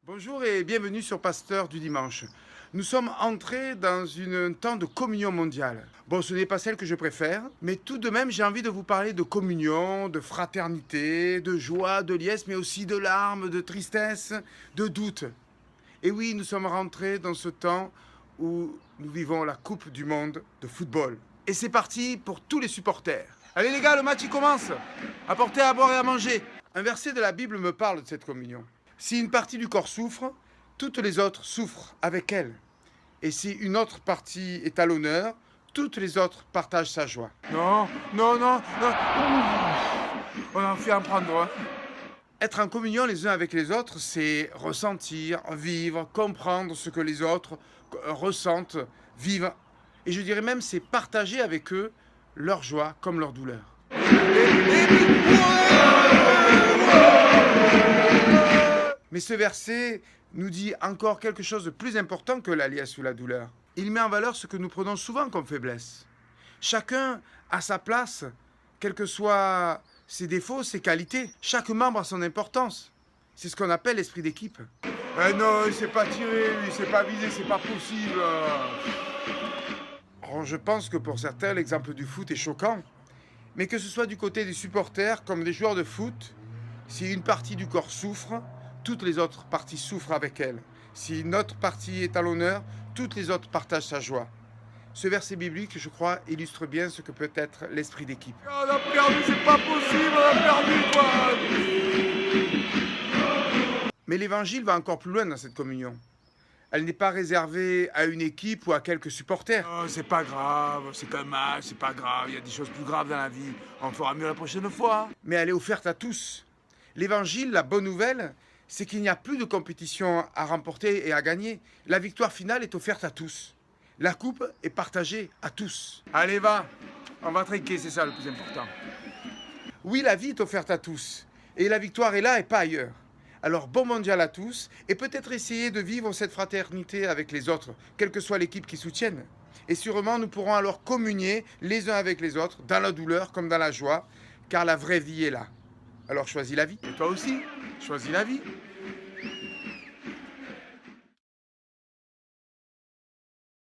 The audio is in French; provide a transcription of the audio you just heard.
Bonjour et bienvenue sur Pasteur du Dimanche. Nous sommes entrés dans un temps de communion mondiale. Bon, ce n'est pas celle que je préfère, mais tout de même j'ai envie de vous parler de communion, de fraternité, de joie, de liesse, mais aussi de larmes, de tristesse, de doute. Et oui, nous sommes rentrés dans ce temps où nous vivons la Coupe du Monde de football. Et c'est parti pour tous les supporters. Allez les gars, le match il commence. Apportez à boire et à manger. Un verset de la Bible me parle de cette communion. Si une partie du corps souffre, toutes les autres souffrent avec elle. Et si une autre partie est à l'honneur, toutes les autres partagent sa joie. Non, non, non, non. On en fait en prendre un. Être en communion les uns avec les autres, c'est ressentir, vivre, comprendre ce que les autres ressentent, vivent. Et je dirais même, c'est partager avec eux leur joie comme leur douleur. Mais ce verset nous dit encore quelque chose de plus important que la liesse ou la douleur. Il met en valeur ce que nous prenons souvent comme faiblesse. Chacun a sa place, quels que soient ses défauts, ses qualités. Chaque membre a son importance. C'est ce qu'on appelle l'esprit d'équipe. Non, il ne s'est pas tiré, lui, il ne s'est pas visé, c'est pas possible. Alors, je pense que pour certains, l'exemple du foot est choquant. Mais que ce soit du côté des supporters comme des joueurs de foot, si une partie du corps souffre, toutes les autres parties souffrent avec elle. Si une autre partie est à l'honneur, toutes les autres partagent sa joie. Ce verset biblique, je crois, illustre bien ce que peut être l'esprit d'équipe. On a perdu, c'est pas possible, on a perdu, quoi. Mais l'évangile va encore plus loin dans cette communion. Elle n'est pas réservée à une équipe ou à quelques supporters. Oh, c'est pas grave, c'est qu'un match, c'est pas grave, il y a des choses plus graves dans la vie. On fera mieux la prochaine fois. Mais elle est offerte à tous. L'évangile, la bonne nouvelle, c'est qu'il n'y a plus de compétition à remporter et à gagner. La victoire finale est offerte à tous. La coupe est partagée à tous. Allez, va, on va trinquer, c'est ça le plus important. Oui, la vie est offerte à tous. Et la victoire est là et pas ailleurs. Alors bon mondial à tous, et peut-être essayer de vivre cette fraternité avec les autres, quelle que soit l'équipe qui soutienne. Et sûrement nous pourrons alors communier les uns avec les autres, dans la douleur comme dans la joie, car la vraie vie est là. Alors choisis la vie. Et toi aussi, choisis la vie.